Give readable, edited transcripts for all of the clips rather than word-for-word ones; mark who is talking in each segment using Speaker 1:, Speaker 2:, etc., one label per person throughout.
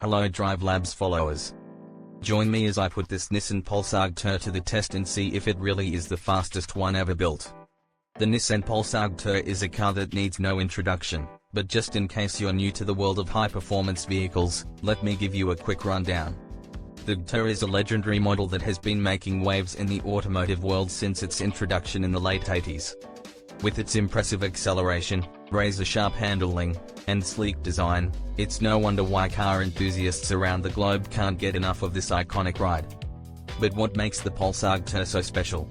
Speaker 1: Hello Drive Labs followers. Join me as I put this Nissan Pulsar GTI-R to the test and see if it really is the fastest one ever built. The Nissan Pulsar GTI-R is a car that needs no introduction, but just in case you're new to the world of high-performance vehicles, let me give you a quick rundown. The GTI-R is a legendary model that has been making waves in the automotive world since its introduction in the late 80s. With its impressive acceleration, razor-sharp handling, and sleek design, it's no wonder why car enthusiasts around the globe can't get enough of this iconic ride. But what makes the Pulsar GTI-R so special?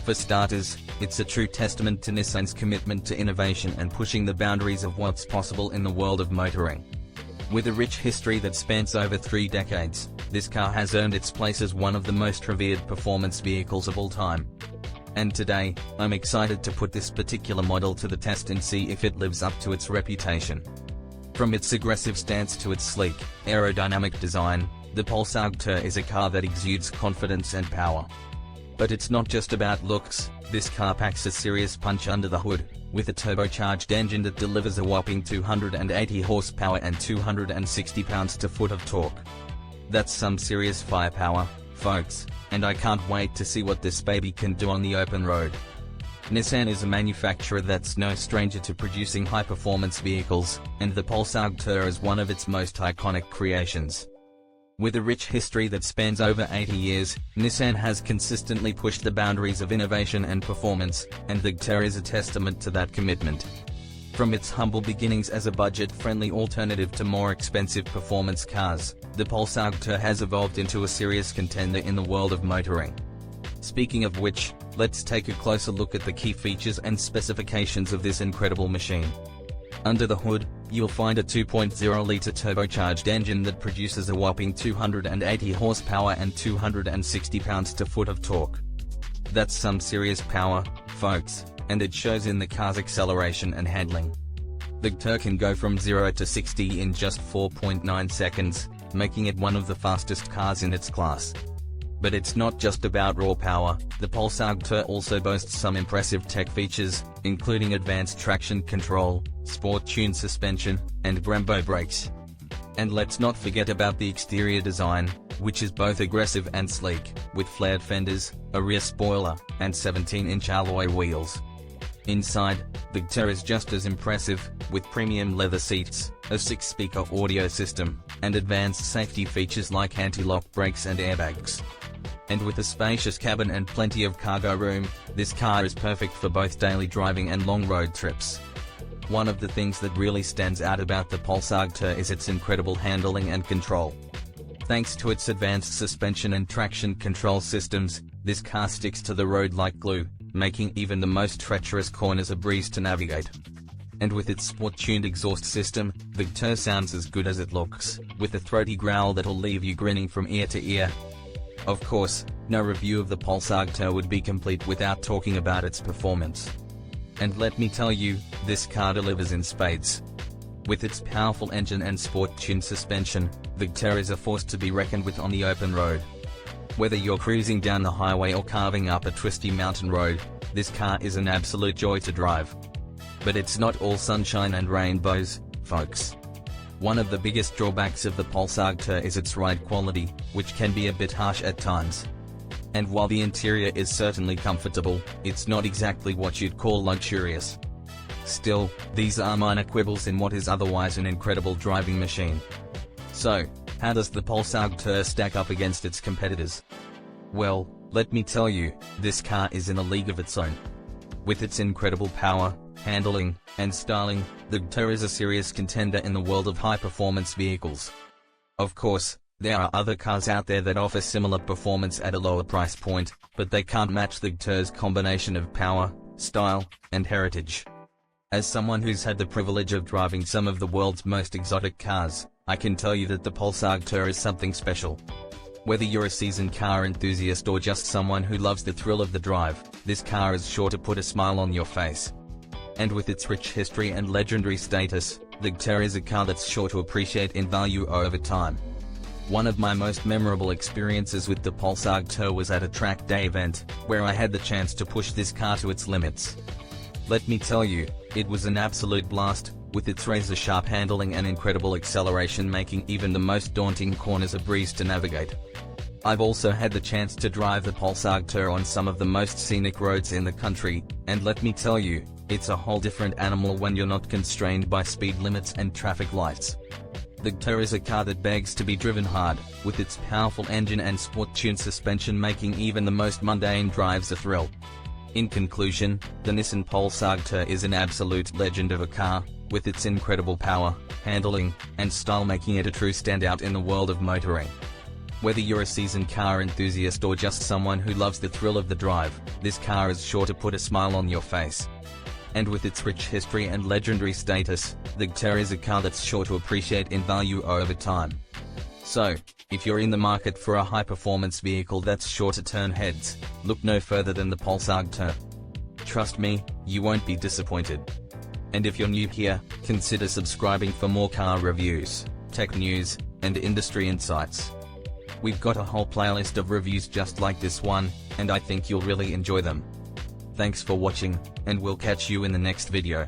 Speaker 1: For starters, it's a true testament to Nissan's commitment to innovation and pushing the boundaries of what's possible in the world of motoring. With a rich history that spans over 3 decades, this car has earned its place as one of the most revered performance vehicles of all time. And today, I'm excited to put this particular model to the test and see if it lives up to its reputation. From its aggressive stance to its sleek, aerodynamic design, the Pulsar GTI-R is a car that exudes confidence and power. But it's not just about looks, this car packs a serious punch under the hood, with a turbocharged engine that delivers a whopping 280 horsepower and 260 pounds-to-foot of torque. That's some serious firepower, folks, and I can't wait to see what this baby can do on the open road. Nissan is a manufacturer that's no stranger to producing high-performance vehicles, and the Pulsar GTI-R is one of its most iconic creations. With a rich history that spans over 80 years, Nissan has consistently pushed the boundaries of innovation and performance, and the GTI-R is a testament to that commitment. From its humble beginnings as a budget-friendly alternative to more expensive performance cars, the Pulsar GTI-R has evolved into a serious contender in the world of motoring. Speaking of which, let's take a closer look at the key features and specifications of this incredible machine. Under the hood, you'll find a 2.0-litre turbocharged engine that produces a whopping 280 horsepower and 260 pounds-to-foot of torque. That's some serious power, folks, and it shows in the car's acceleration and handling. The GTI-R can go from 0 to 60 in just 4.9 seconds, making it one of the fastest cars in its class. But it's not just about raw power, the Pulsar GTI-R also boasts some impressive tech features, including advanced traction control, sport-tuned suspension, and Brembo brakes. And let's not forget about the exterior design, which is both aggressive and sleek, with flared fenders, a rear spoiler, and 17-inch alloy wheels. Inside, the GTI-R is just as impressive, with premium leather seats, a 6-speaker audio system, and advanced safety features like anti-lock brakes and airbags. And with a spacious cabin and plenty of cargo room, this car is perfect for both daily driving and long road trips. One of the things that really stands out about the Pulsar GTI-R is its incredible handling and control. Thanks to its advanced suspension and traction control systems, this car sticks to the road like glue, making even the most treacherous corners a breeze to navigate. And with its sport-tuned exhaust system, the GTI-R sounds as good as it looks, with a throaty growl that'll leave you grinning from ear to ear. Of course, no review of the Pulsar GTI-R would be complete without talking about its performance. And let me tell you, this car delivers in spades. With its powerful engine and sport-tuned suspension, the GTI-R is a force to be reckoned with on the open road. Whether you're cruising down the highway or carving up a twisty mountain road, this car is an absolute joy to drive. But it's not all sunshine and rainbows, folks. One of the biggest drawbacks of the Pulsar GTI-R is its ride quality, which can be a bit harsh at times. And while the interior is certainly comfortable, it's not exactly what you'd call luxurious. Still, these are minor quibbles in what is otherwise an incredible driving machine. So, how does the Pulsar GTI-R stack up against its competitors? Well, let me tell you, this car is in a league of its own. With its incredible power, handling, and styling, the GTI-R is a serious contender in the world of high-performance vehicles. Of course, there are other cars out there that offer similar performance at a lower price point, but they can't match the GTI-R's combination of power, style, and heritage. As someone who's had the privilege of driving some of the world's most exotic cars, I can tell you that the Pulsar GTI-R is something special. Whether you're a seasoned car enthusiast or just someone who loves the thrill of the drive, this car is sure to put a smile on your face. And with its rich history and legendary status, the GTI-R is a car that's sure to appreciate in value over time. One of my most memorable experiences with the Pulsar GTI-R was at a track day event, where I had the chance to push this car to its limits. Let me tell you, it was an absolute blast, with its razor-sharp handling and incredible acceleration making even the most daunting corners a breeze to navigate. I've also had the chance to drive the Pulsar GTI-R on some of the most scenic roads in the country, and let me tell you, it's a whole different animal when you're not constrained by speed limits and traffic lights. The GTI-R is a car that begs to be driven hard, with its powerful engine and sport-tuned suspension making even the most mundane drives a thrill. In conclusion, the Nissan Pulsar GTI-R is an absolute legend of a car, with its incredible power, handling, and style making it a true standout in the world of motoring. Whether you're a seasoned car enthusiast or just someone who loves the thrill of the drive, this car is sure to put a smile on your face. And with its rich history and legendary status, the GTI-R is a car that's sure to appreciate in value over time. So, if you're in the market for a high-performance vehicle that's sure to turn heads, look no further than the Pulsar GTI-R. Trust me, you won't be disappointed. And if you're new here, consider subscribing for more car reviews, tech news, and industry insights. We've got a whole playlist of reviews just like this one, and I think you'll really enjoy them. Thanks for watching, and we'll catch you in the next video.